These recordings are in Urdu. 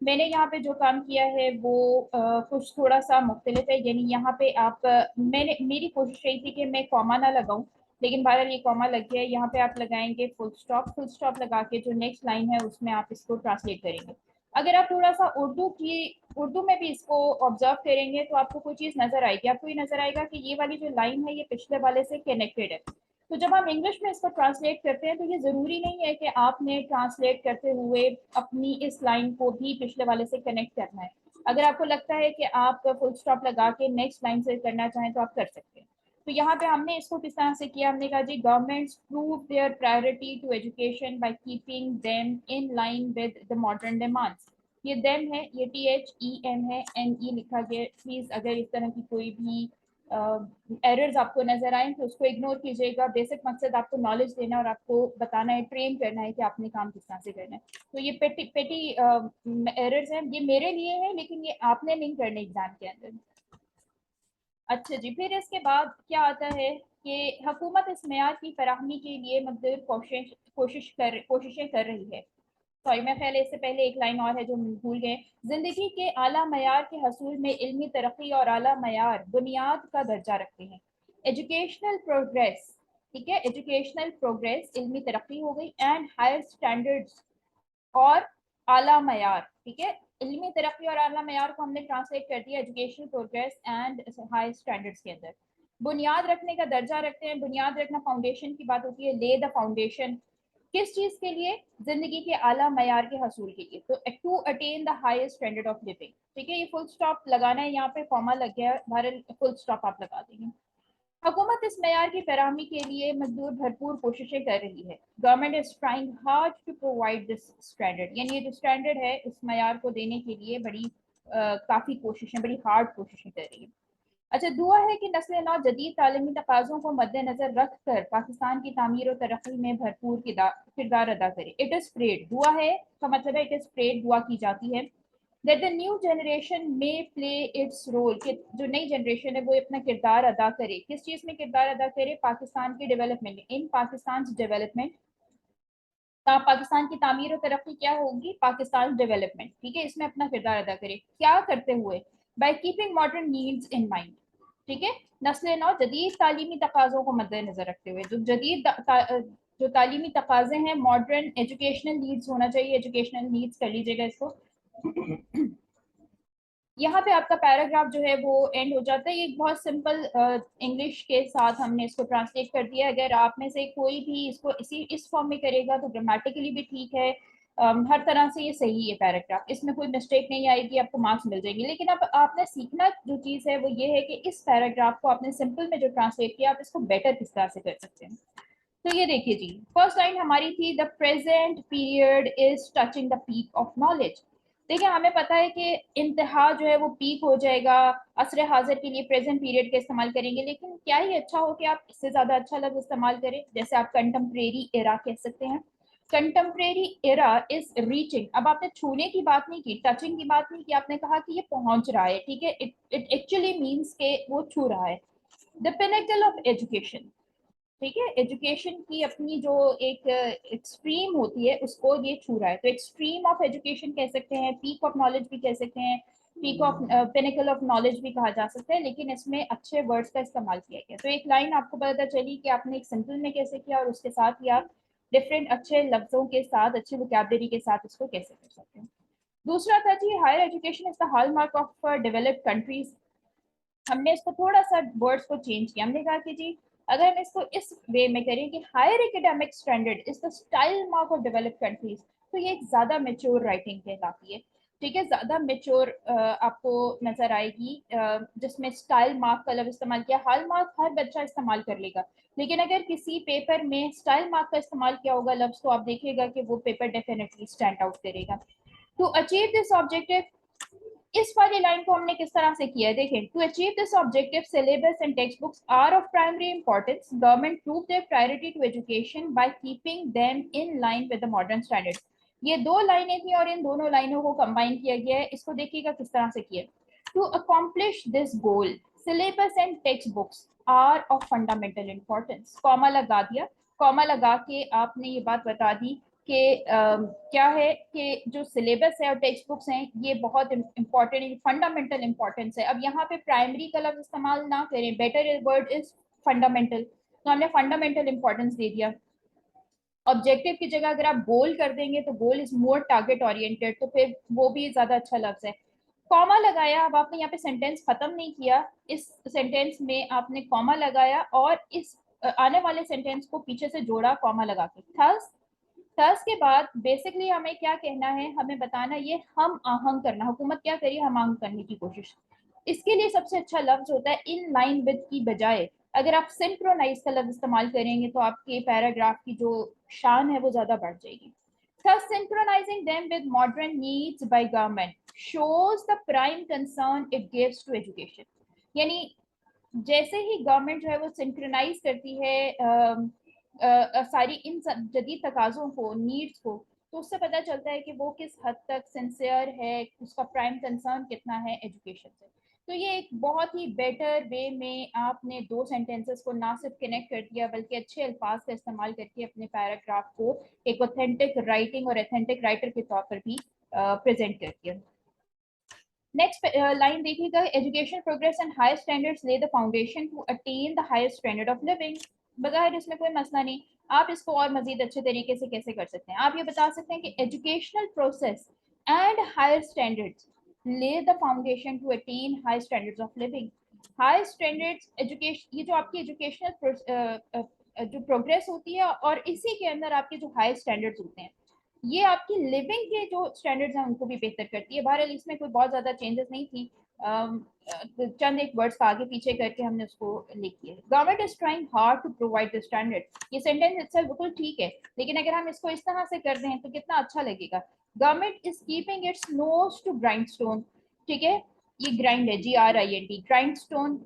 میں نے یہاں پہ جو کام کیا ہے وہ کچھ تھوڑا سا مختلف ہے. یعنی یہاں پہ آپ میری کوشش رہی تھی کہ میں کاما نہ لگاؤں, لیکن بہرحال یہ کاما لگ گیا ہے. یہاں پہ آپ لگائیں گے فل اسٹاپ لگا کے جو نیکسٹ لائن ہے اس میں آپ اس کو ٹرانسلیٹ کریں گے. اگر آپ تھوڑا سا اردو میں بھی اس کو آبزرو کریں گے تو آپ کو کوئی چیز نظر آئے گی. آپ کو یہ نظر آئے گا کہ یہ والی جو لائن ہے یہ پچھلے والے سے کنیکٹڈ ہے. تو جب ہم انگلش میں اس کو ٹرانسلیٹ کرتے ہیں تو یہ ضروری نہیں ہے کہ آپ نے ٹرانسلیٹ کرتے ہوئے اپنی اس لائن کو بھی پچھلے والے سے کنیکٹ کرنا ہے. اگر آپ کو لگتا ہے کہ آپ فل اسٹاپ لگا کے نیکسٹ لائن سے کرنا چاہیں تو آپ کر سکتے ہیں. تو یہاں پہ ہم نے اس کو کس طرح سے کیا, ہم نے کہا جی governments prove their priority to education by keeping them in line with the modern demands. یہ دیم ہے, یہ THEM ہے, NE لکھا گیا. پلیز اگر اس طرح کی کوئی بھی ایررز آپ کو نظر آئیں تو اس کو اگنور کیجیے گا. بیسک مقصد آپ کو نالج دینا اور آپ کو بتانا ہے, ٹرین کرنا ہے کہ آپ نے کام کس طرح سے کرنا ہے. تو یہ پیٹی ایررز ہیں, یہ میرے لیے ہیں لیکن یہ آپ نے نہیں کرنے ایگزام کے اندر. اچھا جی, پھر اس کے بعد کیا آتا ہے کہ حکومت اس معیار کی فراہمی کے لیے مقدور کوششیں کر رہی ہے. سوری, میں پہلے اس سے پہلے ایک لائن اور ہے جو بھول گئے. زندگی کے اعلیٰ معیار کے حصول میں علمی ترقی اور اعلیٰ معیار بنیاد کا درجہ رکھتے ہیں. ایجوکیشنل پروگریس, ٹھیک ہے, ایجوکیشنل پروگریس علمی ترقی ہو گئی, اینڈ ہائر اسٹینڈرڈس اور اعلیٰ معیار, ٹھیک ہے. علمی ترقی اور اعلیٰ معیار کو ہم نے ٹرانسلیٹ کر دیا educational progress and high standards کے اندر. بنیاد رکھنے کا درجہ رکھتے ہیں. بنیاد رکھنا فاؤنڈیشن کی بات ہوتی ہے, لے دا فاؤنڈیشن. کس چیز کے لیے؟ زندگی کے اعلیٰ معیار کے حصول کے لیے. تو to attain the highest standard of living, ٹھیک ہے. یہ فل اسٹاپ لگانا ہے, یہاں پہ کاما لگ گیا ہے, بہرحال فل اسٹاپ آپ لگا دیں گے. حکومت اس معیار کی فراہمی کے لیے مزدور بھرپور کوششیں کر رہی ہے. Government is trying hard to provide this standard, یعنی یہ جو اسٹینڈرڈ ہے اس معیار کو دینے کے لیے بڑی کافی کوششیں, بڑی ہارڈ کوششیں کر رہی ہے. اچھا, دعا ہے کہ نسل نو جدید تعلیمی تقاضوں کو مد نظر رکھ کر پاکستان کی تعمیر و ترقی میں بھرپور کردار ادا کرے. اٹ از پریڈ, دعا ہے کا مطلب ہے اٹ از پریڈ, دعا کی جاتی ہے. that the new generation may play its role, کہ جو نئی جنریشن ہے وہ اپنا کردار ادا کرے. کس چیز میں کردار ادا کرے؟ پاکستان کی ڈیولپمنٹ, ان پاکستان ڈیولپمنٹ. پاکستان کی تعمیر و ترقی کیا ہوگی؟ پاکستان ڈیولپمنٹ, ٹھیک ہے. اس میں اپنا کردار ادا کرے. کیا کرتے ہوئے؟ By keeping modern needs in mind, ٹھیک ہے. نسل نو جدید تعلیمی تقاضوں کو مد نظر رکھتے ہوئے, جو جدید جو تعلیمی تقاضے ہیں, ماڈرن ایجوکیشنل نیڈز ہونا چاہیے. ایجوکیشنل نیڈز کر لیجیے گا اس کو. یہاں پہ آپ کا پیراگراف جو ہے وہ اینڈ ہو جاتا ہے. یہ ایک بہت سمپل انگلش کے ساتھ ہم نے اس کو ٹرانسلیٹ کر دیا. اگر آپ میں سے کوئی بھی اس کو اس فارم میں کرے گا تو گرامیٹیکلی بھی ٹھیک ہے, ہر طرح سے یہ صحیح ہے پیراگراف, اس میں کوئی مسٹیک نہیں آئے گی, آپ کو مارکس مل جائیں گے. لیکن اب آپ نے سیکھنا جو چیز ہے وہ یہ ہے کہ اس پیراگراف کو آپ نے سمپل میں جو ٹرانسلیٹ کیا آپ اس کو بیٹر کس طرح سے کر سکتے ہیں. تو یہ دیکھیے جی, فرسٹ لائن ہماری تھی the present period is touching the peak of knowledge. دیکھیں ہمیں پتا ہے کہ انتہا جو ہے وہ پیک ہو جائے گا. عصر حاضر کے لیے پریزنٹ پیریڈ کا استعمال کریں گے, لیکن کیا ہی اچھا ہو کہ آپ اس سے زیادہ اچھا لفظ استعمال کریں, جیسے آپ کنٹمپریری ایرا کہہ سکتے ہیں. Contemporary era is reaching. اب آپ نے چھونے کی بات نہیں کی, ٹچنگ کی بات نہیں کی, آپ نے کہا کہ یہ پہنچ رہا ہے, ٹھیک ہے. اٹ ایکچولی مینس کہ وہ چھو رہا ہے. دا پینیکل آف ایجوکیشن, ٹھیک ہے. ایجوکیشن کی اپنی جو ایک ایکسٹریم ہوتی ہے اس کو یہ چھو رہا ہے. تو ایکسٹریم آف ایجوکیشن کہہ سکتے ہیں, پیک آف نالج بھی کہہ سکتے ہیں, peak of pinnacle of knowledge بھی کہا جا سکتا ہے, لیکن اس میں اچھے ورڈز کا استعمال کیا گیا. تو ایک لائن آپ کو پتہ چلی کہ آپ نے ایک سمپل میں کیسے کیا, اور اس کے ساتھ ہی آپ ڈفرینٹ اچھے لفظوں کے ساتھ, اچھے وکیبلری کے ساتھ اس کو کیسے کر سکتے ہیں. دوسرا تھا جی higher education is the hallmark of developed countries. ہم نے اس کو تھوڑا سا ورڈز کو چینج کیا. ہم نے کہا کہ جی اگر ہم اس کو اس وے میں کریں کہ higher academic standard is the style mark of developed countries, تو یہ ایک زیادہ میچور رائٹنگ کہلاتی ہے, ٹھیک ہے. زیادہ میچور آپ کو نظر آئے گی, جس میں اسٹائل مارک کا لفظ استعمال کیا. ہال مارک ہر بچہ استعمال کر لے گا, لیکن اگر کسی پیپر میں اسٹائل مارک کا استعمال کیا ہوگا لفظ, تو آپ دیکھیے گا کہ وہ پیپر ڈیفینیٹلی اسٹینڈ آؤٹ کرے گا. ٹو اچیو دس آبجیکٹو, اس والی لائن کو ہم نے کس طرح سے کیا ہے دیکھیں. To achieve this objective syllabus and textbooks are of primary importance. Government proved their priority to education by keeping them in line with the modern standards. یہ دو لائنیں تھیں اور ان دونوں لائنوں کو کمبائن کیا گیا ہے. اس کو دیکھیے گا کس طرح سے کیا. To accomplish this goal, syllabus and textbooks are of fundamental importance. Cama لگا دیا, کاما لگا کے آپ نے یہ بات بتا دی کہ کیا ہے کہ جو سلیبس ہے اور ٹیکسٹ بکس ہیں یہ بہت امپورٹنٹ فنڈامنٹل امپورٹنس ہے. اب یہاں پہ پرائمری کا لفظ استعمال نہ کریں, بیٹر ورڈ از فنڈامنٹل, تو ہم نے فنڈامنٹل امپورٹنس دے دیا. آبجیکٹو کی جگہ اگر آپ گول کر دیں گے تو گول از مور ٹارگیٹ اورینٹیڈ, تو پھر وہ بھی زیادہ اچھا لفظ ہے. کاما لگایا, اب آپ نے یہاں پہ سینٹینس ختم نہیں کیا, اس سینٹینس میں آپ نے کاما لگایا اور اس آنے والے سینٹینس کو پیچھے سے جوڑا کاما لگا کے. تھس کے بعد بیسکلی ہمیں کیا کہنا ہے, ہمیں بتانا یہ ہم آہنگ کرنا, حکومت کیا کریے ہم آہنگ کرنے کی کوشش. اس کے لیے سب سے اچھا لفظ ہوتا ہے ان لائن ود کی بجائے اگر آپ سنکرونائز کا لفظ استعمال کریں گے تو آپ کے پیراگراف کی جو شان ہے وہ زیادہ بڑھ جائے گی. Thus, synchronizing them with modern needs by government shows the prime concern it gives to education. یعنی جیسے ہی گورنمنٹ جو ہے وہ سنکرونائز کرتی ہے ساری ان جدید تقاضوں کو, نیڈس کو, تو اس سے پتہ چلتا ہے کہ وہ کس حد تک سنسیئر ہے, اس کا پرائم کنسرن کتنا ہے ایجوکیشن سے. تو یہ ایک بہت ہی بیٹر وے میں آپ نے دو سینٹینسز کو نہ صرف کنیکٹ کر دیا بلکہ اچھے الفاظ کا استعمال کر کے اپنے پیراگراف کو ایک اوتھینٹک رائٹنگ اور ایتھینٹک رائٹر کے طور پر بھی پریزنٹ کر دیا. نیکسٹ لائن دیکھیے گا, education progress and higher standards lay the foundation to attain the higher standard of living. بظاہر اس میں کوئی مسئلہ نہیں, آپ اس کو اور مزید اچھے طریقے سے کیسے کر سکتے ہیں. آپ یہ بتا سکتے ہیں کہ educational process and higher standards lay the foundation to attain high standards of living. high standards education, یہ جو آپ کی ایجوکیشنل جو پروگریس ہوتی ہے اور اسی کے اندر آپ کے جو ہائی اسٹینڈرڈز ہوتے ہیں یہ آپ کی لیونگ کے جو اسٹینڈرڈز ہیں ان کو بھی بہتر کرتی ہے. بہرحال اس میں کوئی بہت زیادہ چینجز نہیں تھی, چند ایک ورڈز آگے پیچھے کر کے ہم نے اس کو لکھ دیا. Government is trying hard to provide the standard. یہ سینٹینس اٹسیلف بالکل ٹھیک ہے لیکن اگر ہم اس کو اس طرح سے کر دیں تو کتنا اچھا لگے گا. Government is keeping its nose to grindstone. ٹھیک ہے, یہ گرائنڈ ہے, GRIND, grindstone.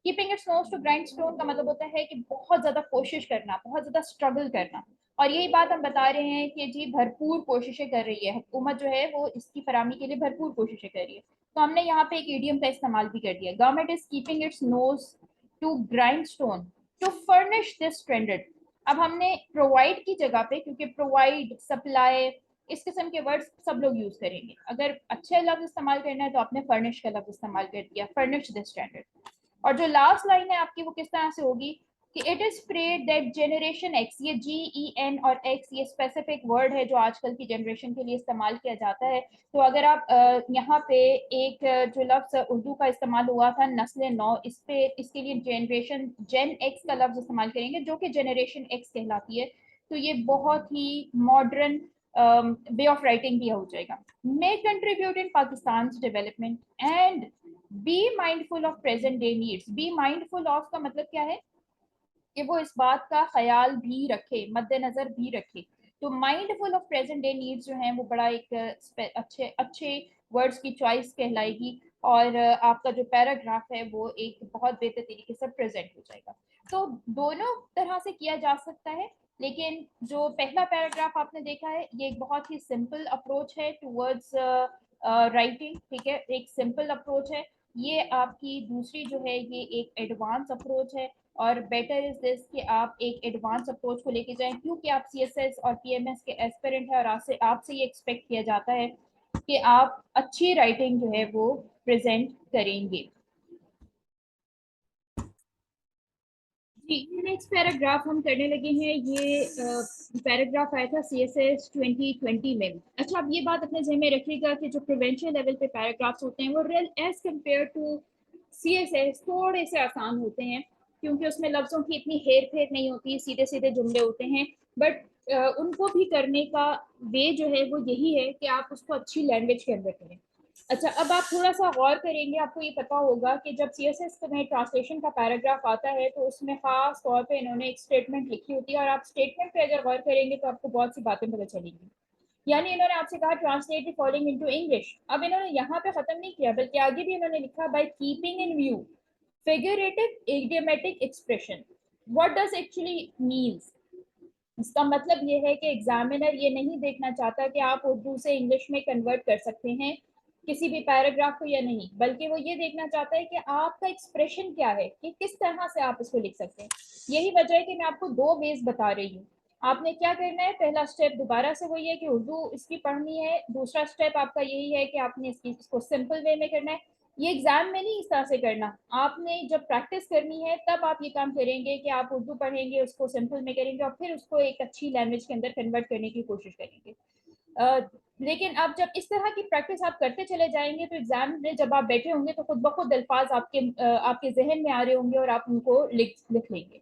Keeping its nose to grindstone کا مطلب ہوتا ہے کہ بہت زیادہ کوشش کرنا, بہت زیادہ اسٹرگل کرنا. اور یہی بات ہم بتا رہے ہیں کہ جی بھرپور کوششیں کر رہی ہے حکومت, جو ہے وہ اس کی فراہمی کے لیے بھرپور کوششیں کر رہی ہے. تو ہم نے یہاں پہ ایک ایڈیم کا استعمال بھی کر دیا, government is keeping its nose to grindstone to furnish this standard. اب ہم نے پرووائڈ کی جگہ پہ, کیونکہ پرووائڈ, سپلائی, اس قسم کے ورڈز سب لوگ یوز کریں گے, اگر اچھے لفظ استعمال کرنا ہے تو آپ نے فرنش کا لفظ استعمال کر دیا, فرنش دس اسٹینڈرڈ. اور جو لاسٹ لائن ہے آپ کی وہ کس طرح سے ہوگی کہ it is parade that generation x, یہ GEN اور X یہ اسپیسیفک ورڈ ہے جو آج کل کی جنریشن کے لیے استعمال کیا جاتا ہے. تو اگر آپ یہاں پہ ایک جو لفظ اردو کا استعمال ہوا تھا نسل نو, اس پہ اس کے لیے جنریشن جن ایکس کا لفظ استعمال کریں گے جو کہ جنریشن ایکس کہلاتی ہے. تو یہ بہت ہی ماڈرن وے آف رائٹنگ بھی ہو جائے گا. may contribute in Pakistan's development and be mindful of present day needs. be mindful of کا مطلب کیا ہے کہ وہ اس بات کا خیال بھی رکھے, مد نظر بھی رکھے. تو mindful of present day needs جو ہیں وہ بڑا ایک اچھے ورڈز کی چوائس کہلائے گی اور آپ کا جو پیراگراف ہے وہ ایک بہت بہتر طریقے سے پریزنٹ ہو جائے گا. تو دونوں طرح سے کیا جا سکتا ہے, لیکن جو پہلا پیراگراف آپ نے دیکھا ہے یہ ایک بہت ہی سمپل اپروچ ہے ٹورڈز رائٹنگ. ٹھیک ہے, ایک سمپل اپروچ ہے. یہ آپ کی دوسری جو ہے یہ ایک ایڈوانس اپروچ ہے, اور بیٹر از دس کہ آپ ایک ایڈوانس اپروچ کو لے کے جائیں کیونکہ آپ CSS اور PMS کے ایسپیرنٹ ہیں اور آپ سے یہ ایکسپیکٹ کیا جاتا ہے کہ آپ اچھی رائٹنگ جو ہے وہ پریزنٹ کریں گے. جی نیکسٹ پیراگراف ہم کرنے لگے ہیں, یہ پیراگراف آیا تھا CSS 2020 میں. اچھا اب یہ بات اپنے ذہن میں رکھیے گا کہ جو پروینشن لیول پہ پیراگرافس ہوتے ہیں وہ ایز کمپیئر ٹو CSS تھوڑے سے آسان ہوتے ہیں کیونکہ اس میں لفظوں کی اتنی ہیر پھیر نہیں ہوتی, سیدھے سیدھے جملے ہوتے ہیں. بٹ ان کو بھی کرنے کا وے جو ہے وہ یہی ہے کہ آپ اس کو اچھی لینگویج کے اندر کریں. اچھا اب آپ تھوڑا سا غور کریں گے, آپ کو یہ پتا ہوگا کہ جب CSS میں ٹرانسلیشن کا پیراگراف آتا ہے تو اس میں خاص طور پہ انہوں نے ایک اسٹیٹمنٹ لکھی ہوتی ہے, اور آپ اسٹیٹمنٹ پہ اگر غور کریں گے تو آپ کو بہت سی باتیں پتہ چلیں گی. یعنی انہوں نے آپ سے کہا translate the following into English. اب انہوں نے یہاں پہ ختم نہیں کیا بلکہ آگے بھی انہوں نے لکھا by keeping in view figurative idiomatic expression. what does actually means, اس کا مطلب یہ ہے کہ ایگزامینر یہ نہیں دیکھنا چاہتا کہ آپ اردو سے انگلش میں کنورٹ کر سکتے ہیں کسی بھی پیراگراف کو یا نہیں, بلکہ وہ یہ دیکھنا چاہتا ہے کہ آپ کا ایکسپریشن کیا ہے, کہ کس طرح سے آپ اس کو لکھ سکتے ہیں. یہی وجہ ہے کہ میں آپ کو دو ویز بتا رہی ہوں. آپ نے کیا کرنا ہے، پہلا اسٹیپ دوبارہ سے وہی ہے کہ اردو اس کی پڑھنی ہے. دوسرا اسٹیپ آپ کا یہی ہے کہ آپ نے اس کو سمپل وے میں کرنا ہے. یہ ایگزام میں نہیں اس طرح سے کرنا، آپ نے جب پریکٹس کرنی ہے تب آپ یہ کام کریں گے کہ آپ اردو پڑھیں گے، اس کو سمپل میں کریں گے اور پھر اس کو ایک اچھی لینگویج کے اندر کنورٹ کرنے کی کوشش کریں گے. لیکن اب جب اس طرح کی پریکٹس آپ کرتے چلے جائیں گے تو ایگزام میں جب آپ بیٹھے ہوں گے تو خود بخود الفاظ آپ کے ذہن میں آ رہے ہوں گے اور آپ ان کو لکھ لیں گے.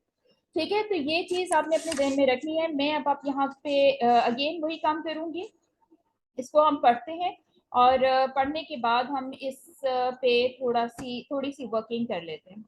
ٹھیک ہے، تو یہ چیز آپ نے اپنے ذہن میں رکھنی ہے. میں اب آپ یہاں پہ اگین وہی کام کروں گی. اس کو ہم پڑھتے ہیں اور پڑھنے کے بعد ہم اس پہ تھوڑی سی ورکنگ کر لیتے ہیں.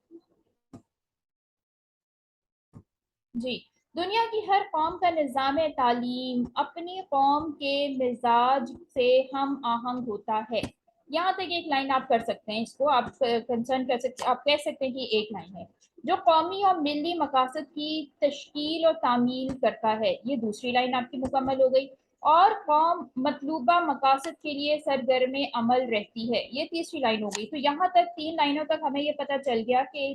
جی، دنیا کی ہر قوم کا نظام تعلیم اپنی قوم کے مزاج سے ہم آہنگ ہوتا ہے. یہاں تک ایک لائن آپ کر سکتے ہیں، اس کو آپ کنسرن کر سکتے ہیں، آپ کہہ سکتے ہیں کہ ایک لائن ہے جو قومی اور ملی مقاصد کی تشکیل اور تعمیل کرتا ہے. یہ دوسری لائن آپ کی مکمل ہو گئی. اور قوم مطلوبہ مقاصد کے لیے سرگرم عمل رہتی ہے، یہ تیسری لائن ہو گئی. تو یہاں تک 3 لائنوں تک ہمیں یہ پتہ چل گیا کہ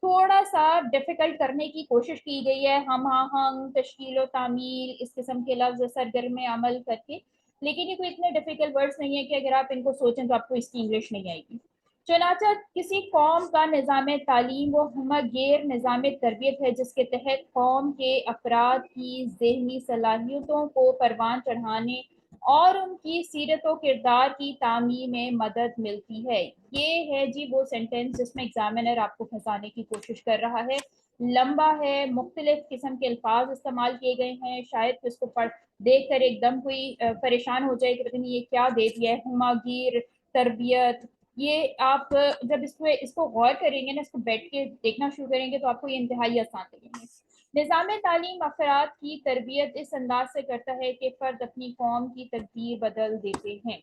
تھوڑا سا ڈیفیکلٹ کرنے کی کوشش کی گئی ہے، ہم آہنگ، تشکیل و تعمیل، اس قسم کے لفظ سرگرم عمل کر کے. لیکن یہ کوئی اتنے ڈیفیکلٹ ورڈز نہیں ہے کہ اگر آپ ان کو سوچیں تو آپ کو اس کی انگلش نہیں آئے گی. چنانچہ کسی قوم کا نظام تعلیم وہ ہمگیر نظام تربیت ہے جس کے تحت قوم کے افراد کی ذہنی صلاحیتوں کو پروان چڑھانے اور ان کی سیرت و کردار کی تعمیر میں مدد ملتی ہے. یہ ہے جی وہ سینٹینس جس میں ایگزامینر آپ کو پھنسانے کی کوشش کر رہا ہے. لمبا ہے، مختلف قسم کے الفاظ استعمال کیے گئے ہیں، شاید اس کو دیکھ کر ایک دم کوئی پریشان ہو جائے کہ پتہ نہیں یہ کیا دے دیا ہے، ہماگیر تربیت. یہ آپ جب اس کو غور کریں گے نا، اس کو بیٹھ کے دیکھنا شروع کریں گے تو آپ کو یہ انتہائی آسان لگیں گے. نظام تعلیم افراد کی تربیت اس انداز سے کرتا ہے کہ فرد اپنی قوم کی تقدیر بدل دیتے ہیں.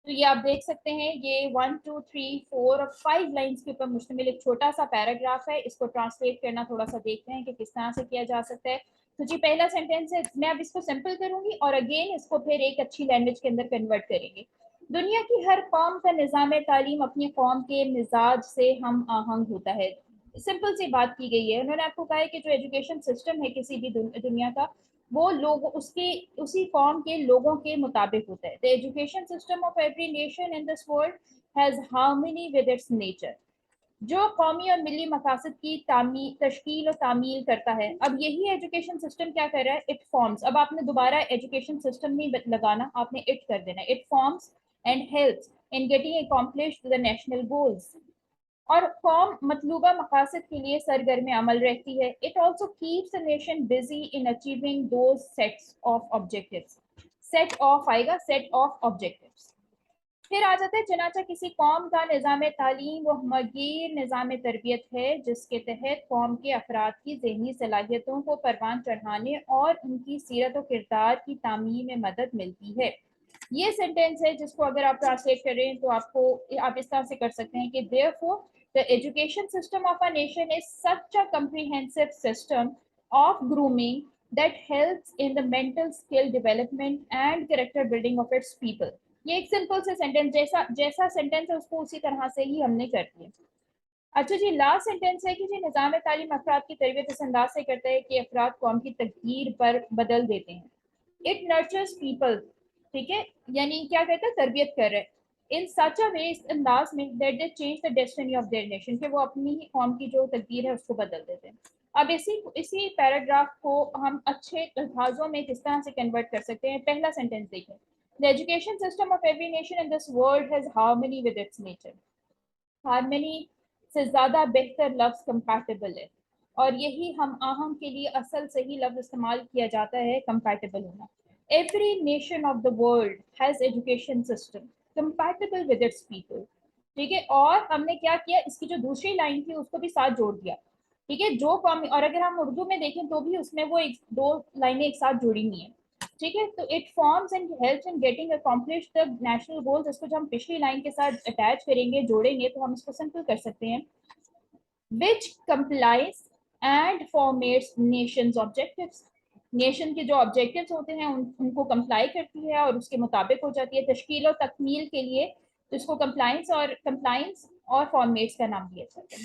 تو یہ آپ دیکھ سکتے ہیں، یہ 1 2 3 4 اور 5 لائنز کے اوپر مشتمل ایک چھوٹا سا پیراگراف ہے. اس کو ٹرانسلیٹ کرنا تھوڑا سا دیکھتے ہیں کہ کس طرح سے کیا جا سکتا ہے. تو جی پہلا سینٹینس ہے، میں اب اس کو سمپل کروں گی اور اگین اس کو پھر ایک اچھی لینگویج کے اندر کنورٹ کریں گے. دنیا کی ہر قوم کا نظام تعلیم اپنی قوم کے مزاج سے ہم آہنگ ہوتا ہے. سمپل سی بات کی گئی ہے. انہوں نے آپ کو کہا ہے کہ جو ایجوکیشن سسٹم ہے کسی بھی دنیا کا، وہ لوگ اسی قوم کے لوگوں کے مطابق ہوتا ہے. The education system of every nation in this world has harmony with its nature. جو قومی اور ملی مقاصد کی تشکیل و تعمیل کرتا ہے. اب یہی ایجوکیشن سسٹم کیا کر رہا ہے؟ It forms. اب آپ نے دوبارہ ایجوکیشن سسٹم نہیں لگانا، آپ نے اٹ کر دینا. It forms and helps in getting accomplished the national goals. اور قوم مطلوبہ مقاصد کے لیے سرگرم عمل رہتی ہے. It also keeps the nation busy in achieving those sets of objectives. Set of آئے گا، set of objectives. پھر آ جاتا ہے چنانچہ کسی قوم کا نظام تعلیم وہ ہمگیر نظام تربیت ہے جس کے تحت قوم کے افراد کی ذہنی صلاحیتوں کو پروان چڑھانے اور ان کی سیرت و کردار کی تعمیر میں مدد ملتی ہے. یہ سینٹینس ہے جس کو اگر آپ ٹرانسلیٹ کریں تو آپ اس طرح سے کر سکتے ہیں کہ therefore the education system of a nation is such a comprehensive system of grooming that helps in the mental skill development and character building of its people. یہ ایک سمپل سے سینٹینس جیسا سینٹینس ہے اس کو اسی طرح سے ہی ہم نے کر دیا. اچھا جی، لاسٹ سینٹینس ہے کہ جی نظام تعلیم افراد کی تربیت اس انداز سے کرتا ہے کہ افراد قوم کی تقدیر پر بدل دیتے ہیں. It nurtures people. ٹھیک ہے، یعنی کیا کہتا ہے؟ تربیت کر رہے ان سچ اے وے، اس انداز میں that they change the destiny of their nation, کہ وہ اپنی ہی قوم کی جو تقدیر ہے اس کو بدل دیتے ہیں. اب اسی پیراگراف کو ہم اچھے الفاظوں میں کس طرح سے کنورٹ کر سکتے ہیں. پہلا سینٹینس دیکھیں، The education system of every nation in this world has harmony with its nature. Harmony سے زیادہ بہتر لفظ compatible ہے، اور یہی ہم آہنگ کے لیے اصل صحیح لفظ استعمال کیا جاتا ہے، compatible ہونا. Every nation of the world has education system compatible with its people. ٹھیک ہے، اور ہم نے کیا کیا، اس کی جو دوسری لائن تھی اس کو بھی ساتھ جوڑ دیا. ٹھیک ہے، جو قومی، اور اگر ہم اردو میں دیکھیں تو بھی اس میں وہ 2 لائنیں ایک ساتھ جڑی ہوئی ہیں. ٹھیک ہے، تو it forms and helps in getting accomplished the national goals. اس کو جب ہم پچھلی لائن کے ساتھ اٹیچ کریں گے، جوڑیں گے، تو ہم اس کو سمپل کر سکتے ہیں. which complies and formates nations objectives. Nation کے جو آبجیکٹیوز ہوتے ہیں ان کو کمپلائی کرتی ہے اور اس کے مطابق ہو جاتی ہے. تشکیل و تکمیل کے لیے تو اس کو کمپلائنس اور فارمیٹس کا نام دیا جاتا ہے.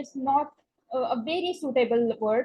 is not a very suitable word,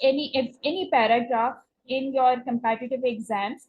any paragraph in your competitive exams।